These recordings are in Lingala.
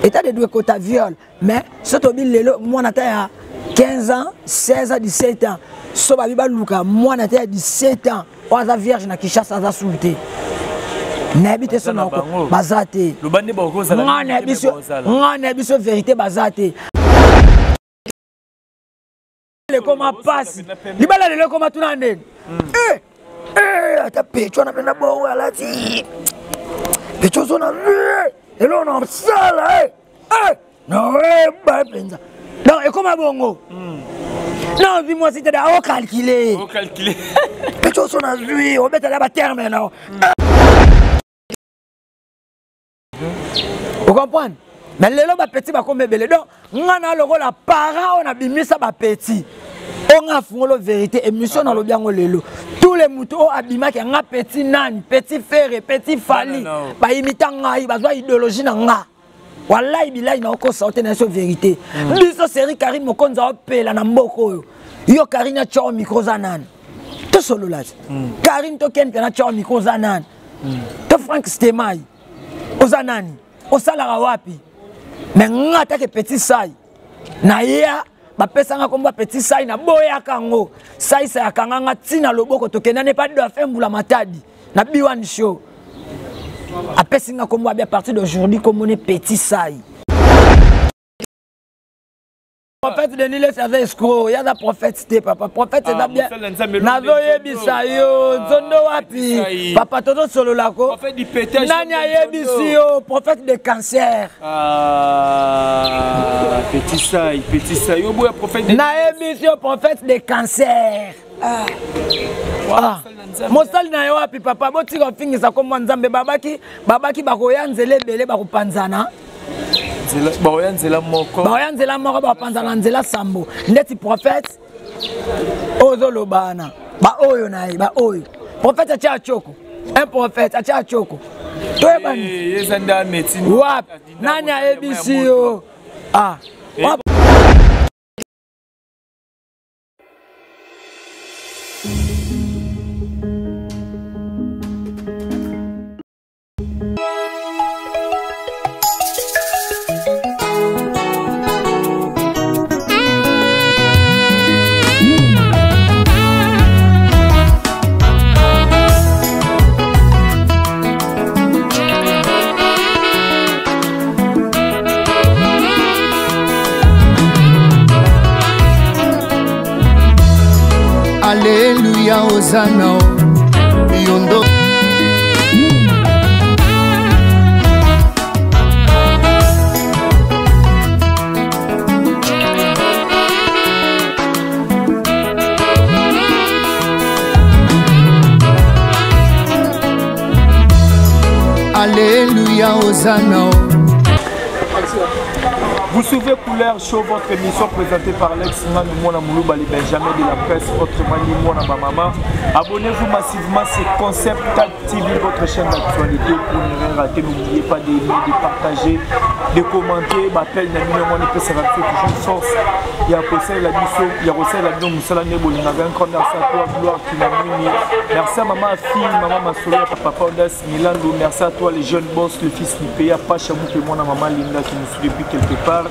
état de doué côté viol mais ce tobi lelo moi na ta 15 ans 16 ans 17 ans so ba biba luka moi na ta 17 ans oza vierge na Kinshasa aza sulté n'habite son encore bazate le bande boko za ngana biso vérité bazate le comment passe libala le comment tout nande ata pecho na penda bo ala ti pecho zona et là on sala non ba penza non et comment bongo non dis-moi si tu as calculé pecho zona lui on met là ba terme non vous comprenez mais les loba petit ba comme belé donc ngana loko la para on a bimisa ba petit on a fond la vérité émission dans le bien lelo tous les moutons abima qui nga petit nan petit ferre petit fali ba imita ngai ba zo idéologie na nga wallahi billahi na ko sortir na so vérité biso série Karim Mokonza opela na mboko yo Karina tcho micro zanan to solo là Karim to ken na tcho micro zanan to Frank Stemai ozanani osalara wapi mais nga ta ke petit sai na ya ba pesa nga komba petit sai na boya kango sai sa kanganga tina loboko to kenane pas de fembula matadi na biwan show a pesa nga komba à partir d'aujourd'hui comme on est petit sai prophète de Nile c'est escroc, il y a des prophètes c'était papa prophète c'est bien nazo yebisa yo zondo wapi papa toto solo lako prophète du pétage nanya yebisi yo prophète de cancer petit ça yo boya prophète na yebisi yo prophète de cancer mosali na yo wapi papa botika fingisa comme nzambe babaki bakoya nzele bele bakopanzana baoyanzela moko bapanzana nzela sambo ndeti prophète ozolobana ba oyo na ba oyo prophète acha choko un prophète acha choko toyebani yezanda médecine wap nani ayebisi yo Alléluia, Hosanna, Yondo. Alléluia, Hosanna. Vous suivez Couleur Show, votre émission présentée par l'ex-man Mona Moulouba, les Benjamin de la presse, autrement dit Mona Maman. Abonnez-vous massivement sur Concept TV, votre chaîne d'actualité pour ne rien rater. N'oubliez pas d'aimer, de partager, de commenter. M'appelle Nani, on peut se rendre toujours force. Il y a Rossel la mission, il y a Rossel la mission, Moussala Nebo, il y a un grand merci à toi, gloire qui m'a mis. Merci à maman, fille, maman Massoula, papa Ondas, Milando. Merci à toi, les jeunes boss, le fils Nipéa, Pacha Mouké, Mona Maman Linda qui nous suit depuis quelque part.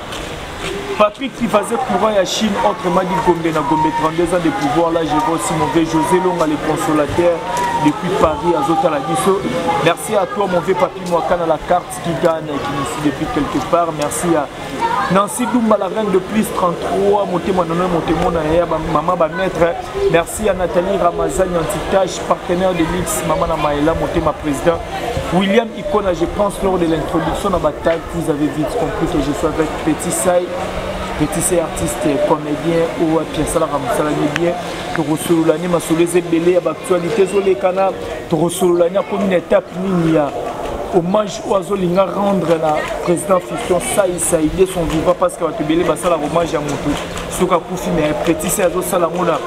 Patrick qui faisait courant à Chine, autrement dit Gombe, na Gombe, 32 ans de pouvoir. Là, je vois aussi mon vieux José Longa, les consolateurs depuis Paris, à Zota la Bisso. Merci à toi, mon vieux papy Mouakan à la carte qui gagne, qui nous suit depuis quelque part. Merci à Nancy Doumba, la reine de plus 33, maman ba maître. Merci à Nathalie Ramazani, Antitache, partenaire de Mix, maman Namaela, ma président. William Icona, je pense lors de l'introduction à bataille, vous avez vite compris que je suis avec Petit Sai. Petit C artiste, comédien ou Pierre Salah Ramsalani bien. Torosolani Masolese Belé à l'actualité sur les canaux. Torosolani comme une étape linéaire. Hommage aux Azolinga rendre la président Fiston Saïd son vivant parce que tu belé basala hommage à Moto. Soka Koufi mais Petit C Azo Salamona.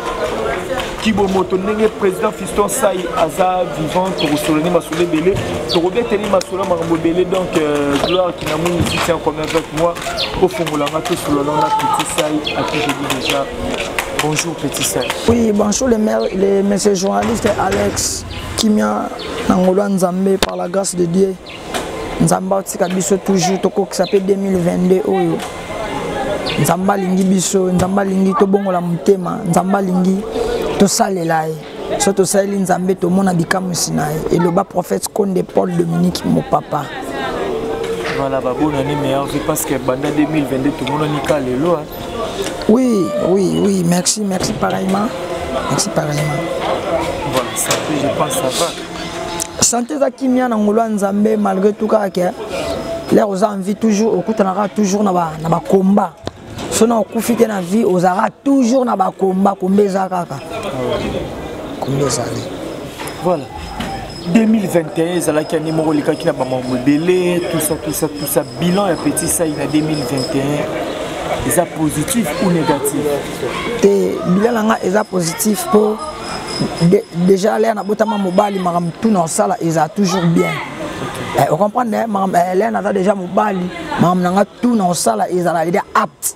Kibo Moto Nenge président Fiston Saïd Aza vivant Torosolani Masolese Belé. Torobé Teli Masola Marambo Belé donc gloire qui n'a moins ici c'est encore avec moi au fond de la mato sur le nom de Petit Saïd à qui je dis déjà bonjour Petit Saïd. Oui bonjour les messieurs journalistes Alex Kimia Nangolo Nzambe par la grâce de Dieu nzamba otika biso toujours tokokisa pe 2022 oyo nzamba lingi biso nzamba lingi tobongola mutema nzamba lingi tosalela ye so tosaleli nzambe tomona bikamusi na ye eloba prophète Konde Paul Dominique mon papa. Voilà, bonne année meilleure vie parce que banda 2022 tout le monde n'y a lelo. Oui, merci pareillement. Merci pareillement. Voilà, ça fait, je pense ça va. Santé za kimia na ngolo nzambe malgré tout ka ke là aux envie toujours okutanaka toujours na ba combat. Sona okufite na vie ozara toujours na ba combat kombeza kaka. Kombeza. Voilà. 2021, ils allaient gagner mon rôle qui n'a pas belé, tout ça, bilan et petit ça il a 2021. Ils sont positif ou négatif? Bilan est positif pour déjà là na botama mobile maram tout dans ça là ils a toujours bien. Vous comprenez maram là na déjà mobile maram nanga tout dans ça là ils a déjà apte.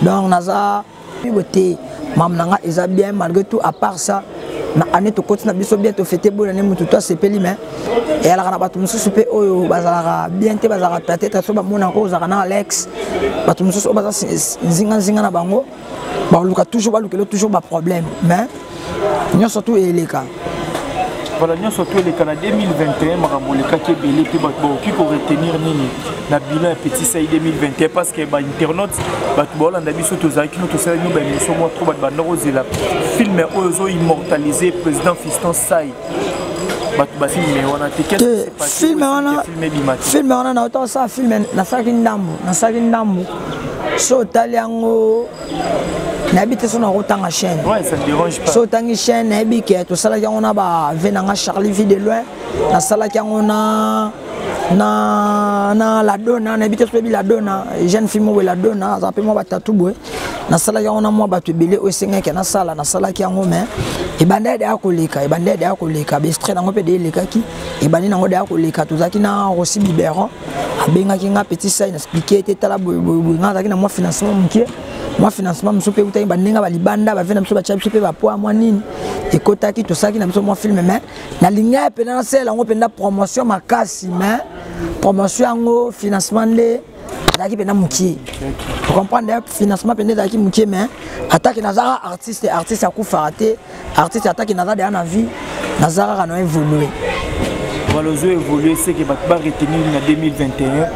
Donc naza beauté maram nanga ils a bien malgré tout à part ça. Na année to continue biso bientôt fêter bonne année mutu to sepeli mais et ala kana batu mususu pe oyo bazala bientôt bazala peut-être so ba mona ko za kana Alex batu mususu baza zinga na bango ba luka toujours ba luka toujours ba problème mais nyo surtout eleka voilà nyo surtout eleka na 2021 makambo le ka ke belé pe ba ki ko retenir nini na bilan petit ça 2021 parce que ba internaute ba bolanda biso to za ki no to sala ni ba émission mo trop ba ndorozela film ozo immortaliser président Fiston Sai ba film wana ticket film wana na autant ça film na saki ndambu so taliango na habite son rotanga chaîne ouais ça dérange pas so tangi chaîne na bike to sala ki ngona ba venanga Charlie vie de loin na sala ki ngona na la donna na habite so bi la donna jeune fille mo la donna za pe mo ba tatubwe na sala ki ngona mo ba to belé o senga ke na sala ki ngoma e banda da koleka be extrait nango pe de lekaki e bani nango da koleka to zaki na Rossi Biberon abenga ki nga petit ça expliquer te tala nga zaki na mo financement mukie moi financement me sope uta bandenga ba libanda ba vena mso ba chapi pe ba poa moi nini ekotaki to saki na mso moi film mais na linga pe na sela ngo penda promotion makasi mais promotion ngo financement le daki pe na mukie vous comprenez financement penda daki mukie mais attaque nazara artiste akufa raté artiste attaque nazara na vie nazara kana évoluer voilà zo évoluer c'est que ba retenir na 2021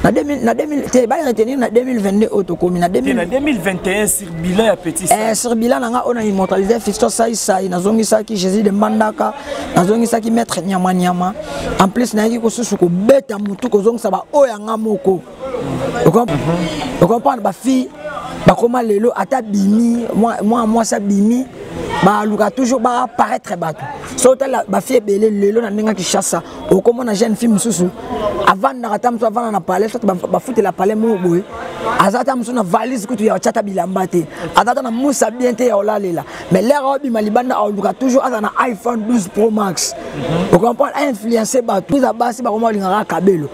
na 2000 te ba retenir na 2022 autocomi na 2021 sur bilan ya petit sur bilan nga on a immortalisé Fiston Sai nazongisa ki Jésus de Mbandaka nazongisa ki maître nyama en plus na yiki ko susu ko beta mutu ko zongisa ba oyanga moko vous comprenez ba fille ba koma lelo ata bimi moi ça bimi ba luka toujours ba apparaître bato so tala ba fille belé lelo na ndinga ki chassa o comme na jeune fille mususu avant na katam so avant na palais so ba foutre la palais mo boy azata musu na valise kutu ya chata bilamba te azata na musa bien te ya olalela mais l'air obi malibanda o luka toujours azana iPhone 12 Pro Max vous comprenez influencer bato plus à basi ba koma linga kabelo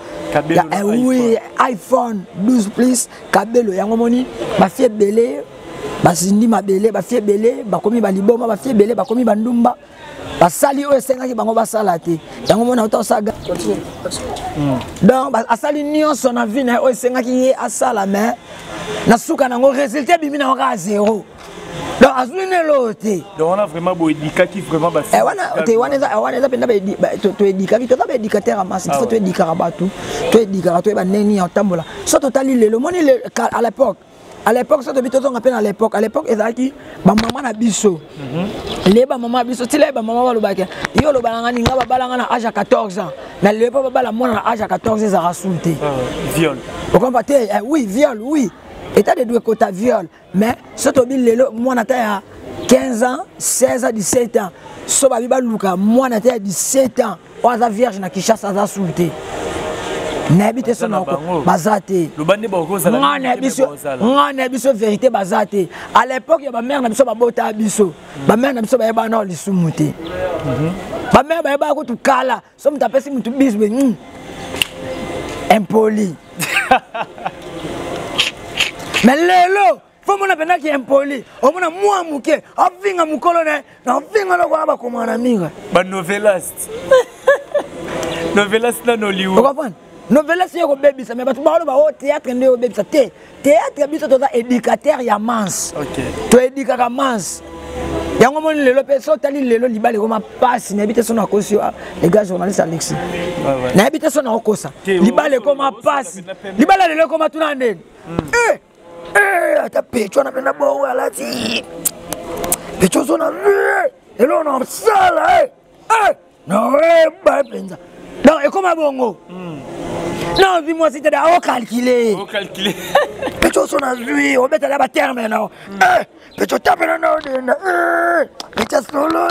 oui iPhone 12 plus kabelo yango moni ba fille belé basindi mabele ba fie belé ba komi ba liboma ba fie belé ba komi bandumba ba sali o esenga ki bango ba sala te yango mona uta saga donc ba asali nyonso na vie na o esenga ki asala mais na suka nango résultat bimi na ka zéro donc azwine lote donc on a vraiment beau éduquer qui vraiment ba wana penda ba to éduquer ki to ba éducateur à masse il faut to éduquer abatu to éduquer to ba neni ya tambola so totali le moni à l'époque ça depuis tout on appelle à l'époque ezaki ba maman na biso les ba maman biso tile ba maman ba lobaka yo lobanga ninga ba balanga na âge à 14 ans na le pas ba la mona na âge à 14 ans za rasulté viol vous comprenez oui viol oui état de deux côté viol mais ça to bi lelo moi na ta 15 ans 16 ans 17 ans so ba ba luka moi na ta 17 ans oza vierge na Kinshasa za rasulté n'habite son bazate ngana biso vérité bazate à l'époque ya ba mère na biso ba bota biso ba mère na biso ba yeba na lisumuté ba mère ba yeba ko tukala so mutapesi mutu bisbe impoli mais lelo faut mona pena ki impoli o mona moi muke avinga mukolo na avinga lo kwa ba komana minga ba novelast Novelas na Nollywood. Vous comprenez? Novelas c'est au baby ça mais ba au théâtre ndé au baby ça théâtre biso to éducateur ya mans. OK. To éducateur mans. Yango moni lelo pe so tali lelo libale ko ma passe na bité son akosi les gars journalistes Alexis. Ouais. Na bité son akosa. Libale ko ma passe. Libale lelo ko ma tuna ndé. Ata pecho na penda bongo alati. Pecho so na lelo na sala non ba penza. Non et comment bongo? Non, dis-moi si tu as calculé. Pecho son a lui, on met à la terme non. Pecho tape non. Pecho solo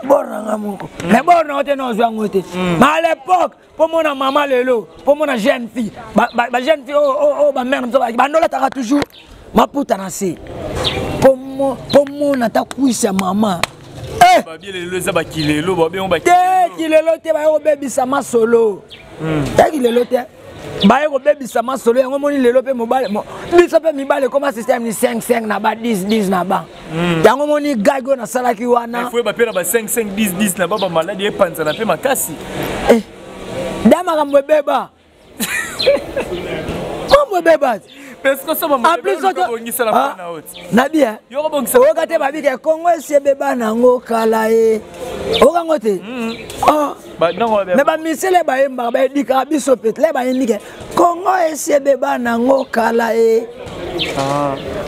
Bon ngamuko. Mais bon on te non ngote. Mais à l'époque, pour mon maman lelo, pour mon jeune fille, ba jeune fille ba mère ba ndola ta toujours ma puta na se. Pour mon ata kuisa maman. Ba bien lelo za ba kilelo, ba bien on ba kilelo te ba yo baby sama solo. Kilelo te. Ba yo baby sama solo yango moni lelo pe mobile biso pe mibale comme système ni 5 na ba 10 na ba. Yango moni gago na salaki wana. Faut ba pe na ba 5 10 na ba ba malade e panza na pe makasi. Dama ka mbeba. Mo mbeba. Parce que ça m'a plus bongisa la pana haute. Nabia. Yo bongisa. O kate ba bi ke Congo se beba na ngo kala e. O ka ngote. Ba nango ba. Me ba misele ba emba ba dika biso pet le ba yindike. Congo se beba na ngo kala e.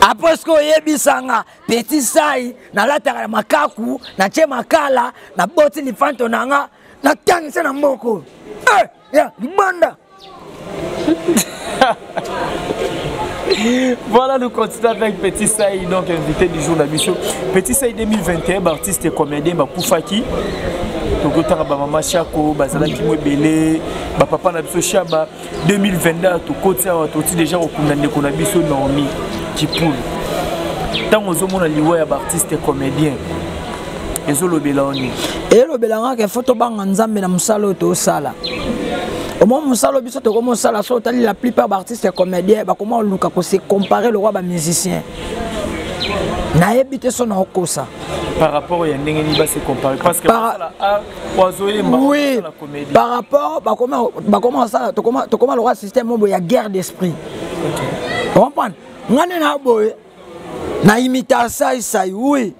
Après ce que yebisanga petit sai na lataka makaku na che makala na boti ni fanto nanga na tangisa na mboko. Ya libanda. Voilà, nous continuons avec Petit Saïd, donc invité du jour de la mission. Petit Saïd 2021, artiste et comédien, Koufaki. Donc, autant que maman Chako, Bazala Kimwebele, papa Nabiso Chaba. 2022, tout côté, tout déjà au condamné qu'on a biso Naomi Kipoul. Tant aux hommes, on a lié à artiste et comédien. Et le Bélani. Et le Bélani, il faut que Nzambe na musalo to sala. Au moment où musalo biso to comme sala so tali la plupart d'artistes et comédiens ba comment luka ko se comparer le roi ba musicien. Na ebité son okosa. Par rapport à ndenge ba se comparer parce que la oiseau oui, la comédie. Par rapport ba comment ça to comment le roi système mo ya guerre d'esprit. OK. Vous comprenez? Ngane na boy na imita ça oui.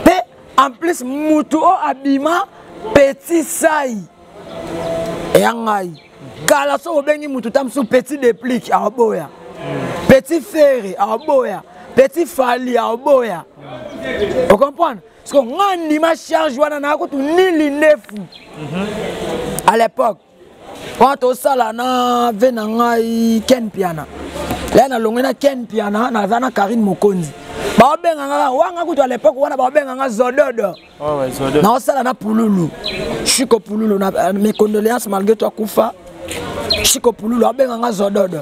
Mais en plus mutu o abima petit sai. Et angai kala so bengi mutu tam sou petit déplique a boya. Petit ferré a boya. Petit fali a boya. Vous comprenez? Parce que ngani ma charge wana na ko tu nili nefu. À l'époque quand on sala na venangai Ken Piana. Là na longena Ken Piana na zana Karine Mokonzi. Ba benga nga wanga kutu à l'époque wana ba benga nga Zododo. Ouais Zododo. Na sala na Pululu. Chiko Pululu na mes condoléances malgré toi Koufa. Chiko Pululu ba benga nga Zododo.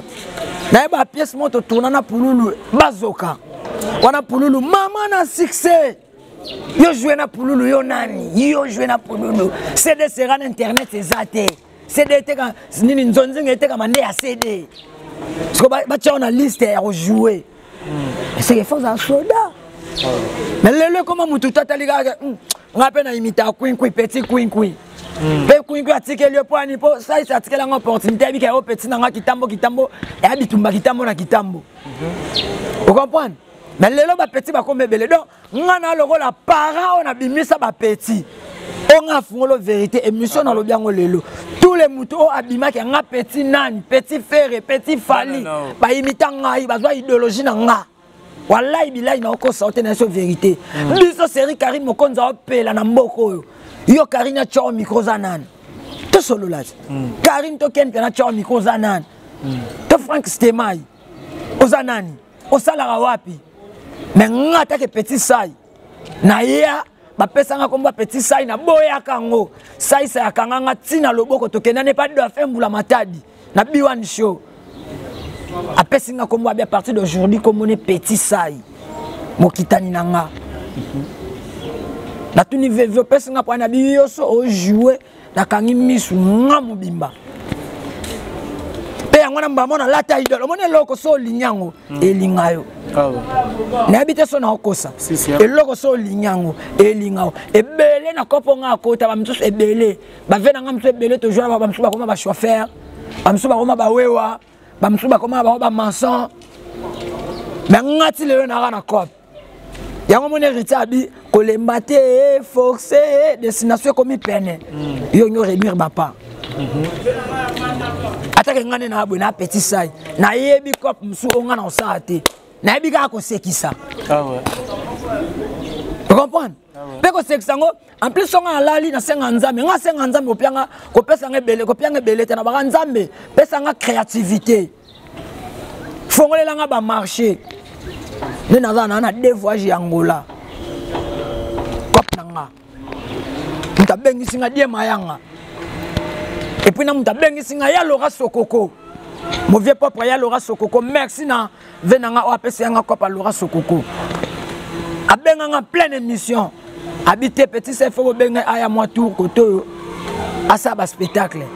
Na ba pièce moto tourna na Pululu bazoka. Wana Pululu maman na succès. Yo jouer na Pululu yo nani? Yo jouer na Pululu. CD sera na internet ezate. CD te ka nini nzonzi ngete ka mande ya CD. Parce que ba tia na liste ya jouer. C'est que faut un soldat. Mais le comment mutu tatali ga on appelle na imita queen petit queen. Pe queen atike le point po ça il atike la opportunité bi ka petit na kitambo et habitumba kitambo na kitambo. Vous comprenez? Mais le ba petit ba comme belé donc ngana loko la para on a bimisa ba petit. On a font la vérité émission dans le bien lelo. Tous les moutons abima qui nga petit nani, petit ferré, petit fali, ba imita ngai, ba zwa idéologie na nga. Wallahi billahi na ko sortir na vérité. Biso série Karine Mokonza opela na mboko yo. Yo Karine tcho micro zanan. To solo là. Karine to Ken na tcho micro zanan. To Frank Stemai. Ozanani. Osala wapi? Mais ngata ke petit sai. Na ya ba pesanga komba petit sai na boya kango. Sai sa yakanga tina loboko to kenane pas de fembula matadi. Na B1 show. A pesinga kombo à partir d'aujourd'hui comme on est petit sai. Mokitani nanga. Na tuni vevo pesinga pa na biyoso o jouer na kangi misu ngamu bimba. Pe ngwana mbamona lata idolo mone loko so linyango elingayo. Ah ouais. N'habite son okosa. Et loko so linyango et lingao. Et belé na kopo nga kota ba mtusu e belé. Ba vena nga mtusu e belé to joa ba mtusu ba koma ba chauffeur. Ba mtusu ba koma ba wewa. Ba mtusu ba koma ba maçon. Mais ngati le na na kop. Yango mon héritier abi kolemba te forcé destination comme peine. Yo nyo remir papa. Atake ngane na abwe na petit sai. Na yebi kop msu onga na osate. Na yebi ka ko sekisa. Ah ouais. Tu comprends? Peko seksango en plus on a lali na senga nzambe. Nga senga nzambe opianga ko pesa ngebele ko pianga belete na ba nzambe. Pesa nga créativité. Fongolela nga ba marché. Ne nazana na deux voyages Angola. Kop nanga. Mtabengi singa die mayanga. Et puis na mtabengi singa ya Laura Sokoko. Mon vieux papa ya Laura Sokoko. Merci na venanga o apesi nga kop Laura Sokoko. Abenga nga pleine émission. Habiter petit c'est faut benga aya moi tour koto. Asa ba spectacle.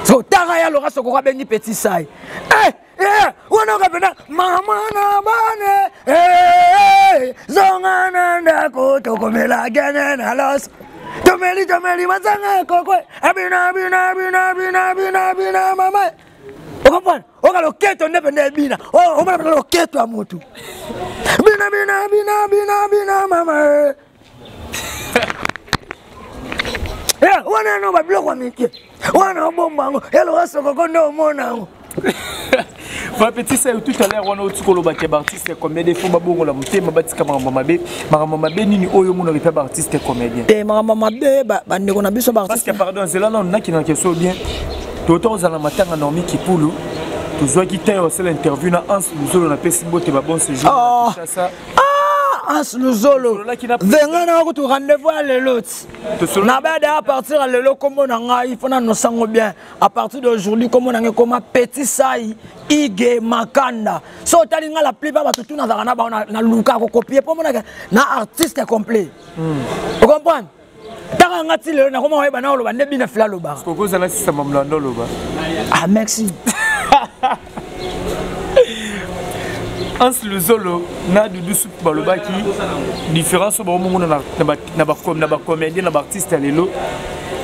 So tara ya Laura Sokoko bengi petit sai. On a gabena mama na bane zonga nanda ko to komela gane na los tomeli mazanga koko abina mama o comprend o ka lo keto ne bende bina o ma lo keto amutu bina mama wana no ba bloko miki wana bomba ngo elo Sokoko ndo mona ngo. Va petit ça tout à l'heure on a autre koloba ke artiste comédien faut babongo la muté mabatika mabe nini oyo mona ripa artiste comédien mabe ba ndeko na biso ba parce que pardon c'est là non na qui na question bien toto za na matanga normi kipulu tozwa ki tayo c'est l'interview na Hans Luzolo na pesi bote ba bon séjour na ça Hans Luzolo venga na ko to rendez-vous à l'autre na ba à partir à lelo comme na nga il faut na no sango bien à partir d'aujourd'hui comme on a comme petit sai Ige Makanda so talinga la plupart ba tout na na luka ko copier pour na artiste complet tu comprends taka ngati lelo na koma ba na lo ba ne bina fla lo ba ko ko zala sisa mamlando lo ba ah merci. Hans Luzolo na dudu soup balobaki différence ba mongo na ba comédien na ba artiste lelo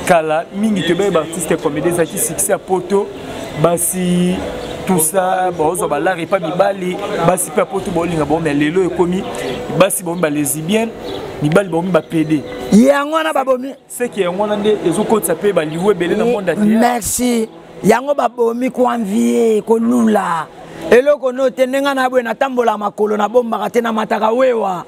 kala mingi te ba artiste comédien za ki succès à poto basi tout ça bozo ba la repa mibali basi pa poto bolinga bo mais lelo ekomi basi bo ba lesbienne mibali bo ba PD yango na babomi c'est que yango na nde ezokotsa pe ba liwe belé na monde ati merci yango babomi ko envier ko lula eloko no tenenga na bwe na tambola makolo na bomba kate na mataka wewa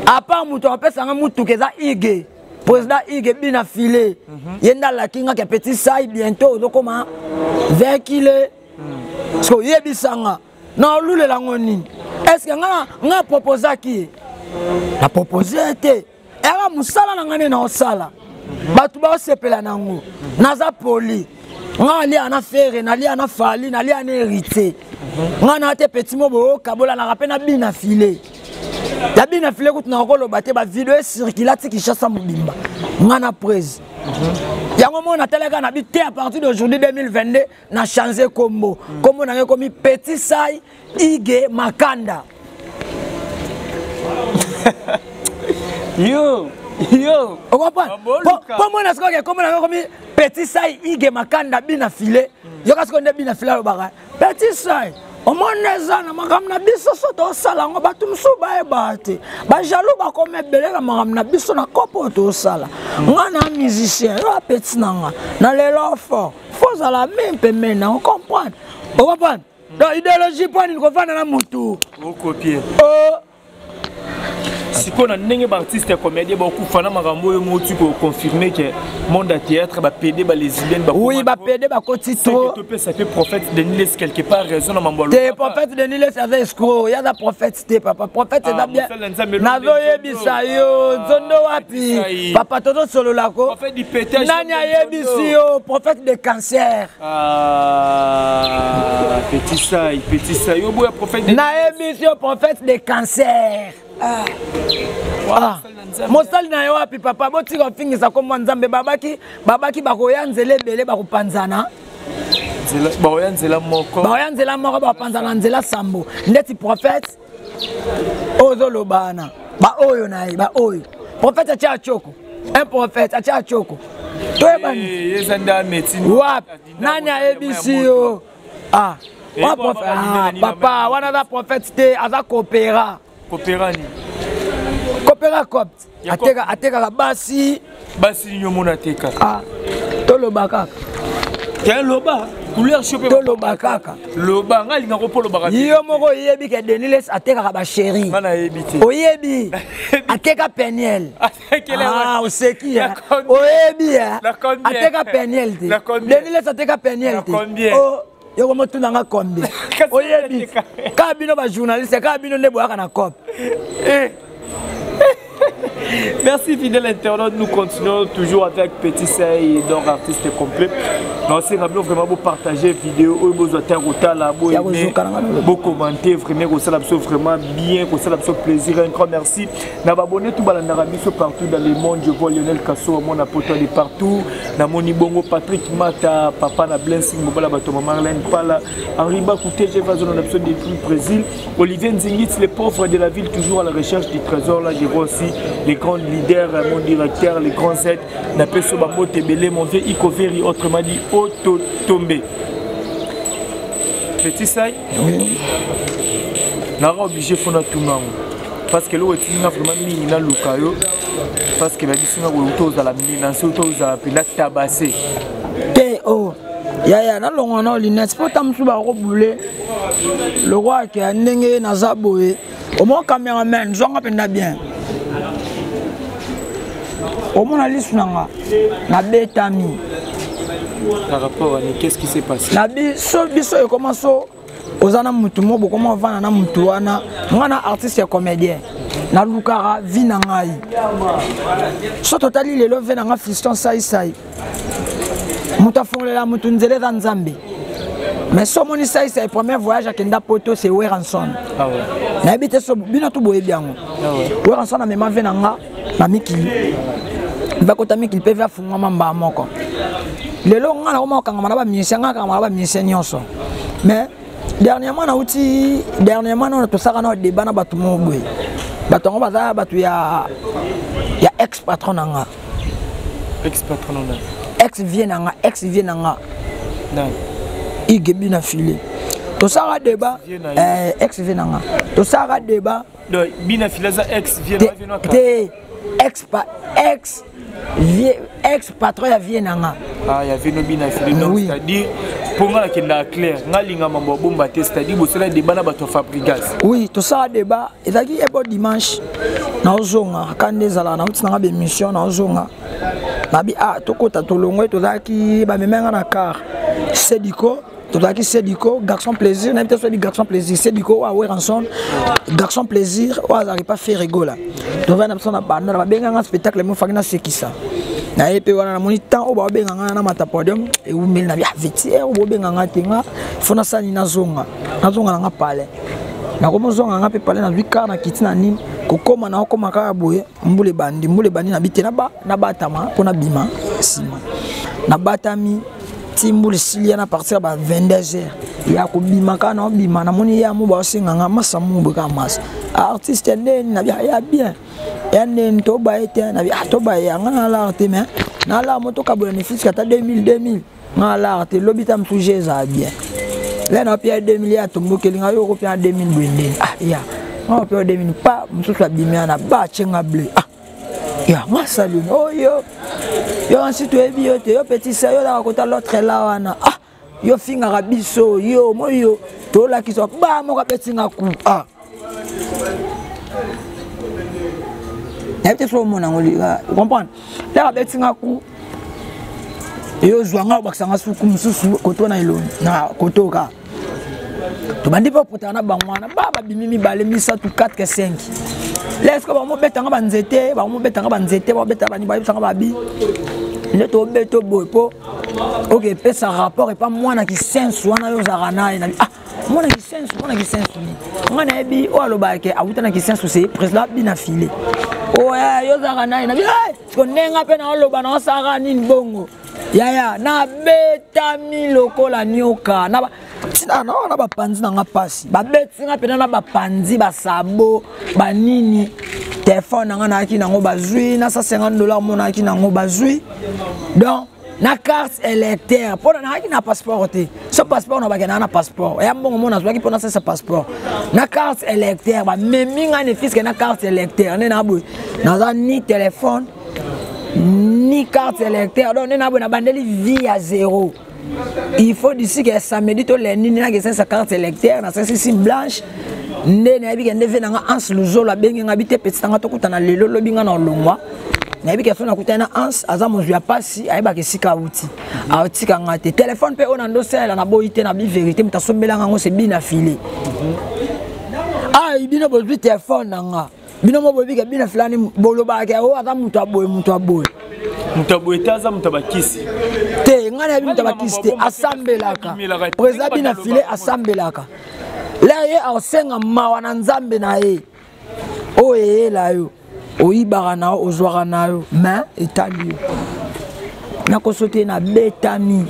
apa muto apesa nga mutu keza Ige président Ige bina filé yenda la kinga ke petit sai bientôt dokoma 20 kg so yebisanga na lule la ngoni est-ce que nga proposer ki na proposer te era musala na ngane na osala batu ba sepela nango naza poli nga ali ana fere na ali ana fali na ali ana hérité nga na te petit mobo kabola na rappel na bina filé ya bina filé ko tuna ko lo baté ba vidéo circulate ki chassa mobimba nga na prise yango mona teleka na bité à partir d'aujourd'hui 2022 na changer combo combo na komi petit sai Ige Makanda yo on comprend pour moi na ce que comme na komi petit sai Ige Makanda bina filé yo ka ce qu'on bina filé lo baka petit sai o moneza na makamna biso so to sala ngo batu msuba e bate ba jalo ba kome bele na makamna biso na kopo to sala ngana musicien yo petit nanga na lelo fort faut à la même pe mena on comprend on comprend donc idéologie point ni ko fana na mutu o copier si qu'on a n'engé artiste comédien beaucoup fana makambo yo motu ko confirmer que monde à théâtre ba PD ba lesbienne ba oui ba PD ba kotito ça fait prophète de Niles quelque part raison na mambolo des prophètes de Niles avec escroc ya da prophète c'était papa prophète c'est da bien nazo yebisa yo zondo wapi papa toto solo lako prophète du pétage nani yebisi yo prophète de cancer petit ça yo boya prophète de na yebisi yo prophète de cancer mosali na yo wapi papa botika ofingisa ko nzambe babaki bakoya nzele ebele bakopanzana Baoyanzela moko. Baoyanzela moko bapanza na nzela sambo. Ndeti prophète ozo lobana. Ba oyo na ba oyo. Prophète acha choko. Un prophète acha choko. Toi bani. Yezanda médecine. Wap. Nani a ebisi yo. Ah. Wa prophète. Papa, wana da prophète te aza coopéra. Coopéra ni. Coopéra copte. Ateka la basi. Basi nyomona teka. Ah. Toloba kaka. Tiens loba. Couleur chopé. Toloba kaka. Loba ngali ngako polo baka. Yo moko yebi ke Deniles ateka ba chéri. Mana yebite. Oyebi. Ateka Peniel. Ah, oseki ya. Oyebi ya. Ateka Peniel te. Deniles ateka Peniel te. Oh, yo komo tunanga combien. Oyebi. Ka bino ba journaliste, ka bino ne boaka na cop. Merci fidèle internaute, nous continuons toujours avec Petit Sey, donc artiste complet. Non, c'est vraiment beau partager vidéo, beau aimer, beau commenter, vraiment ça vraiment bien, ça la plaisir, un grand merci. N'abonner tout balanarabi partout dans le monde, je vois Lionel Kasso, mon apôtre de partout, na mon ibongo Patrick Mata, papa na Blessing, Mobala Bato Marlène Pala, Henri Bakouté, j'ai fait un épisode depuis le Brésil, Olivier Nzingitz, les pauvres de la ville, toujours à la recherche du trésor, là je vois aussi les grands leaders, mon directeur, les grands aides, Napé Sobambo Tebele, mon vieux Ikoveri, autrement dit Auto Tombé. Petit Sey, n'a pas obligé de faire tout le monde. Parce que l'eau est vraiment mis dans le caillou. Parce que la mission est la mise dans la tabassé. Oh, ya na longo na linette pour tamsu ba roboulé. Le roi qui a ndenge na zaboé. Au moins cameraman, zonga penda bien. Au moins la liste na betami. Par rapport à qu'est-ce qui s'est passé? Na biso e commence ozana mutu mo bo comment vana na mutu wana ngana artiste et comédien na lukara vina ngai so totali lelo vena nga fiston sai muta fonlela mutu nzele za nzambe mais so moni sai premier voyage akenda poto c'est Weranson. Ah ouais. Na habite so bino to boye biango. Ah ouais. Weranson na mema vena nga na mikili va kota mikili pe va funga mamba moko lelo nga na koma kanga ba musicien nga kanga ba musicien nyonso mais dernièrement on a tout ça na débat na batu mo boy batu ngo baza batu ya ex patron nga ex patron nga ex vie nga non igebi na filé tout ça débat ex vie nga tout ça débat donc bina filé za ex vie na ex patron ya vie nga ah ya vie no bina filé donc c'est-à-dire pour moi qui est clair ngalinga mambo bomba te c'est-à-dire bosala débat na bato fabrigas oui tout ça débat ezaki ebo dimanche na ozonga kande zala na utsanga be mission na ozonga nabi ah tokota tolongwe tozaki ba memenga na car Sediko tozaki Sediko garçon plaisir na peut-être dit garçon plaisir Sediko wa Weranson garçon plaisir wa azari pas faire rigola dovana na banda ba benga nga spectacle mo fakina sekisa na epe wana na moni temps oba benga nga na mata podium e umeli na bia vetier obo benga nga tenga fona sani na zonga nga pale na komo zonga nga pe pale na 8 car na kitina nini kokoma na okoma ka boye mbule bandi na bite na batama pona bima sima na batami timbule silia na partir ba 22h ya ko bima ka na bima na moni ya mo ba singa nga masa mo ka mas artiste ndeni na bia ya bien yane to ba ete na bia to ba ya nga la arte mais na la moto ka bénéfice kata 2000 nga la arte lobita mtuje za bien là na pia 2000 ya tombo kelinga yo ko pia 2000 bwende ah ya nga pia 2000 pa msusu abimia na ba chenga bleu ah ya nga salut oh yo ensuite ebi yo te yo Petit Sey yo la kota l'autre là wana ah yo finga rabiso yo moyo to la kiso ba mo ka betinga ku ah peut-être mon angoli comprendre là betinga ku yo zwanga bakisanga suku mususu koto na iloni na kotoka to bandi pa potana bangwana baba bimimi bale misa tu 4 que 5 laisse ko ba mo betanga banzete ba beta bani ba bisanga babi le to beto bopo OK pesa rapport et pas moi na ki sensu wana yo zarana na ah moi na ki sensu ni ngana ebi o alobake awuta na ki sensu c'est président bina filé oh yo zarana na bi ko nenga pe na oloba na sara nini bongo Yaya na betami lokola nyoka na tina na ba panzi na ngapasi ba betinga pena na ba panzi ba sabo ba nini téléphone nga na ki nango bazui na $150 mona ki nango bazui donc na carte électeur pour na ki na passeport te so passeport na ba na passeport ya mbongo mona so ki pour na ce passeport na carte électeur ba memi nga ne fiske na carte électeur ne na boy na ni téléphone ni carte électeur donc na boy na bandeli vie à zéro. Il faut d'ici que samedi to lundi na que sa carte électeur na sim blanche ndé na bi ke ndé na ans luzolo bengi ngabite petit tanga to kutana lelo lobi nga na longwa na bi ke fona kutana ans aza mo ya pasi ayeba ke sika uti auti ka ngate téléphone pe on ando sela na boyite na bi vérité mutasombela ngo se bina filé bino bo téléphone nga bino mo bobi ke bina filani boloba ke o aza mutu aboy Mutaboetaza mutabakisi. Te ngana bi mutabakisi te asambelaka. Président bina filé asambelaka. Là ye asenga mawa na nzambe na ye. O ye la yo. O ibara na o zwara na yo. Mais etali. Na kosote na betami.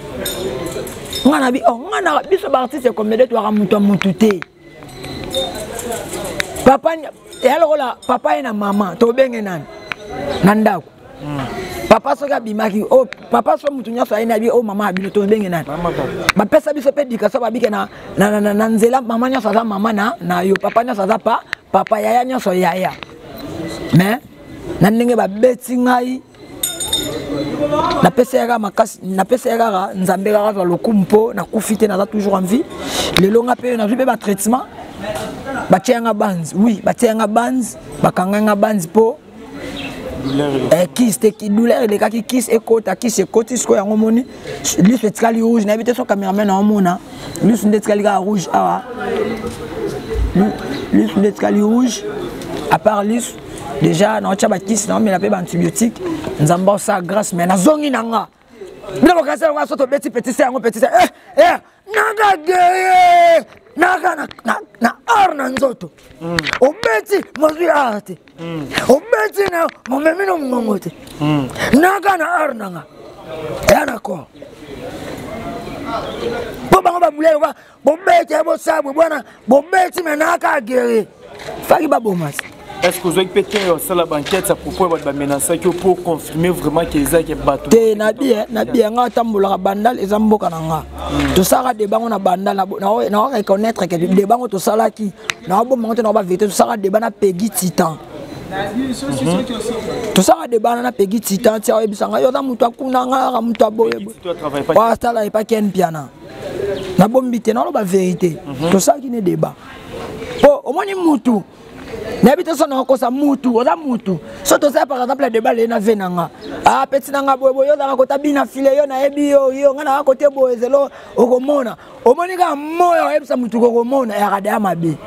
Ngana bi ngana biso ba artiste comme de toi mutu te. Papa et alors là papa et na maman to benge nan. Nandako. Papa soka bimaki oh papa so mutu nyaso ayina bi oh mama abino to benge nani ba pesa biso pe dikaso ba bike na nzela mama nyaso za mama na yo papa nyaso za papa yaya nyaso yaya mais na ndenge ba beti ngai na pesa yaka makasi na pesa yaka nzambe ka za lokumpo na kufite na za toujours en vie le longa pe na pe ba traitement ba tianga bands oui ba tianga bands ba kanga bands po kiss te ki douleur de kaki kiss ekota kiss ekoti sko ya ngomoni lui fait kali rouge na bité so cameraman na mona lui sundet kali rouge awa lui sundet kali rouge à part lui déjà na ocha ba kiss na mais la pe ba antibiotique nzamba sa grâce mais na zongi nanga bila ko kasa ko so to beti petit c'est ngo petit naga geye naga na arna nzoto obeti mozwi arte obeti na momemino mongote naga na arna nga yana ko po bango ba mulelo ba bobeti bo sabu bwana bobeti menaka geye faki ba bomasi. Est-ce que vous avez pété ça la banquette ça pourquoi votre menace pour confirmer vraiment qu'ils ont battu te na bien nga tambola bandal ezamboka nanga to sara de bango na bandal na reconnaître que de bango to sala ki na bo monter na ba vérité to sara de bana Peggy Titan to sara de bana na Peggy Titan tia ebisanga yo na mutu akuna nga mutu aboye wa sala e pa ken piana na bombite na ba vérité to sala ki ne débat po au moins mutu n'habite son encore ça mutu oza mutu surtout ça par exemple de balle na venanga petit nanga bobo yo za kota bina file yo na ebi yo ngana côté boezelo okomona omonika moyo ebisa mutu kokomona ya kada mabe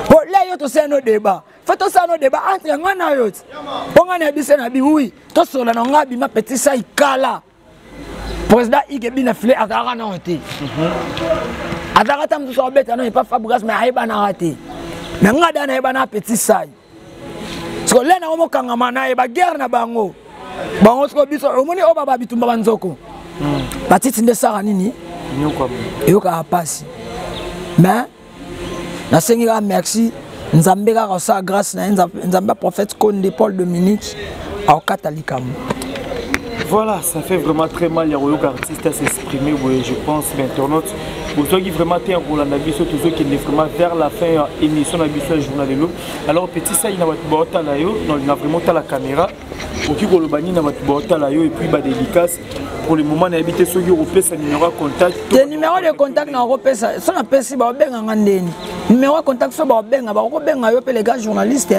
po là yo to c'est no débat fait to ça no débat entre ngana yo ponga na bise na bi oui to sola na ngabi ma petit ça ikala président ikebina file azara na honte Azarata mtu so beta non pas Fabregas mais aiba na raté. Mais ngada na aiba na petit sai. So le na omo kangama na aiba guerre na bango. Bango so biso omoni o baba bitumba banzoko. Batiti nde sara nini? Nyoko. Yo ka passe. Mais na sengira merci nzambe ka sa grâce na nzambe prophète Konde Paul Dominique au Catholicam. Voilà, ça fait vraiment très mal les artistes à s'exprimer, je pense, internautes. Pour ceux qui vraiment étaient en Roland Abisso, tous ceux qui sont vraiment vers la fin de l'émission de journal de l'eau. Alors, petit ça, il y a vraiment la caméra. Pour qui Golobani n'a pas et puis bah dédicace. Pour le moment, on a habité sur l'Européen, ça numéro de contact. Le numéro de contact dans l'Européen, ça n'a pas si bien en numéro de contact sur l'Européen, les gars journalistes.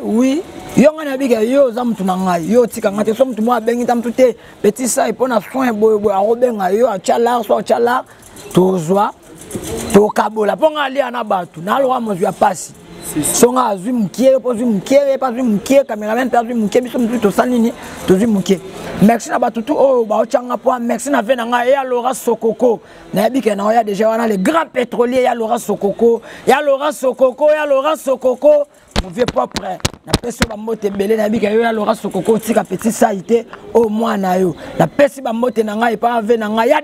Oui. Yo ngana bika yo zamtu nanga yo tika ngate so mtu mwa bengi tam tuté petit ça et pona soin boy arobenga yo achala so achala tozwa to kabola ponga ali ana batu na lo mo zwa pasi songa azwi mkiere po zwi mkiere pas zwi mkiere cameraman pas zwi mkiere biso mtu to sanini to zwi mkiere merci na batu tu oh ba ochanga po merci na ve nanga ya Laura Sokoko na bika na ya déjà wana les grands pétroliers ya Laura Sokoko mon vieux pas prêt na pesi ba mbote belé na bika yo ya Laura Sokoko tika petit saité au mwana yo na pesi ba mbote na ngai pa ave na ngai ya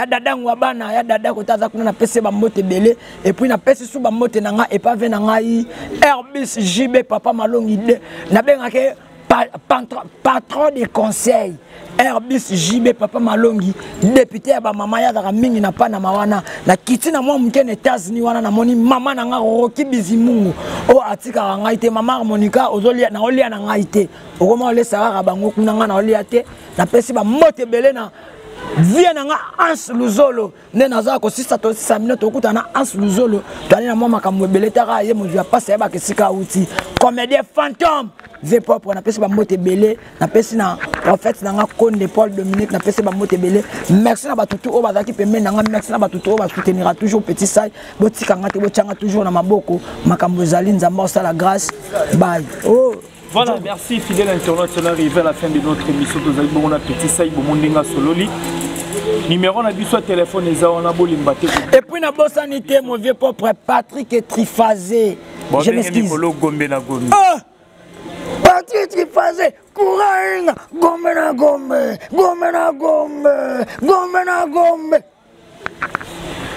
dada ngwabana ya dada kotaza kuna na pesi ba mbote belé et puis na pesi sou ba mbote na ngai et pa ave na ngai Herbis JB papa malongi de na benga ke patron de conseil Herbis JB papa malongi député ya ba mama ya zaka mingi na pa na mawana na kiti na mwa mke na États-Unis wana na moni mama na nga Roki Bizimungu o atika ngai te mama Monica ozolia na olia na ngai te okoma ole sara bango kuna nga na olia te na pesi ba mote belé na vie na nga Ans Luzolo ne naza ko 6 minutes okuta na Ans Luzolo tani na mwa makambo belé taka ye mo via passe ba kesika uti comédien fantôme Zé propre na pesi ba mote belé na pesi na prophète na nga Konde Paul Dominique na pesi ba mote belé merci na batutu o bazaki pembe na nga merci na batutu o ba soutenira toujours petit sai botika ngate bochanga toujours na maboko makambo zali nzamba sa la grâce bye oh. Voilà, merci fidèle internaute, on est arrivé à la fin de notre émission. Nous avons un petit saï, Bomondinga Sololi. Numéro on a vu sur téléphone, on a beau l'imbater. Et puis, on a beau sanité, mon vieux propre Patrick est triphasé. Bon, je m'excuse. Patrick triphasé, courage, gombe.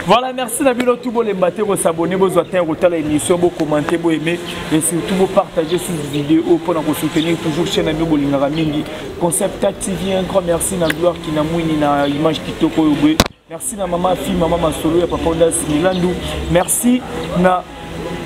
Voilà, merci Nabilo, tout le monde vous s'abonner, vous atteindre l'émission, vous commenter, vous aimer et surtout vous partager cette vidéo pour nous soutenir toujours chez Nabilo Bolingara Mingi. Concept TV, un grand merci na gloire qui n'a mouini na image qui toko yobe. Merci na maman fille, maman Masolo et papa Onda Similandou. Merci na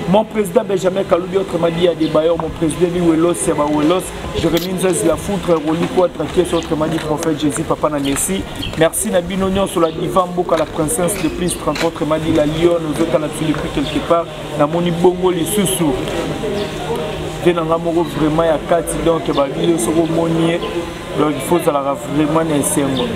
mon président Benjamin Kaloubi, autrement dit à des bailleurs, mon président Welos, Seba Welos, Jérémy Nzaz, la foutre, Roli, Quatra, Kies, autrement dit prophète Jésus, Papa Nanesi. Merci Nabino Nyon sur la divan, Boka, la princesse de plus, autrement dit la Lyon, nous autres à la Philippe quelque part, Namoni Bongo, les Soussous. Vraiment, il y a 4 donc, il y a Monier, donc il faut vraiment un symbole.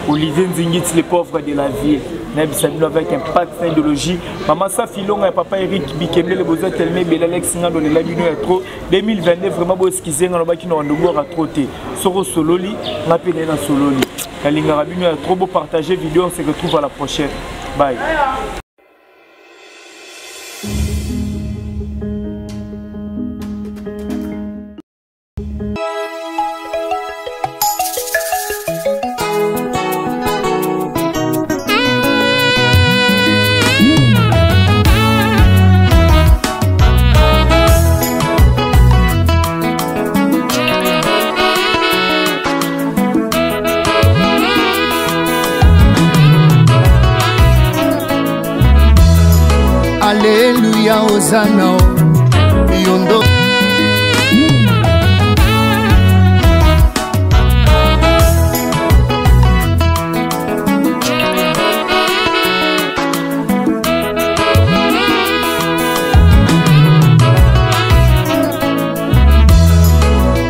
Olivier Nzingit, les pauvres de la vie. Avec un patin d'idéologie. Maman Safilon et papa Eric Bikembe, les beaux tellement mais l'Alex Nando de la Bino est trop. 2022, vraiment beau excuser, on a qui nous a à trotter. Soro Sololi, on a péné dans Sololi. La ligne Rabino est trop beau partager vidéo, on se retrouve à la prochaine. Bye. Alléluia, Hosanna, Yondo.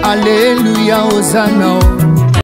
Alléluia, Hosanna.